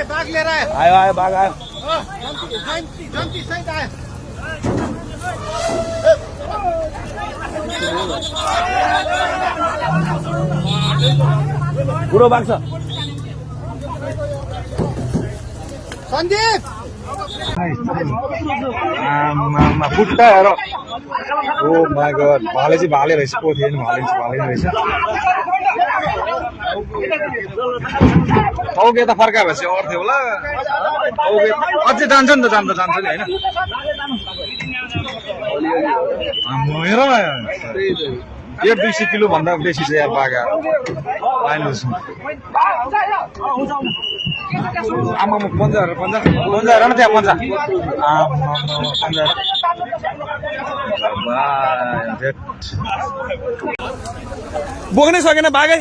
बाघ लिएर आयो आयो बाघ आयो जन्ती सहित आयो बुढो बाघ छ सन्दीप खुट्टा हेर ओ माय गॉड भाले चाहिँ भाले रहेछ पो थिएन भाले चाहिँ भाले रहेछ औके त फर्का भएपछि अर्थ्यो होला औके अझै जान्छ नि त जान्छ नि हैन हेर न 1-200 किलो भन्दा बेसी चाहिँ यार बाघ लाइनस आमा म पन्जा हेर न त्यहाँ पन्जा बोक्नै सकेन बाघै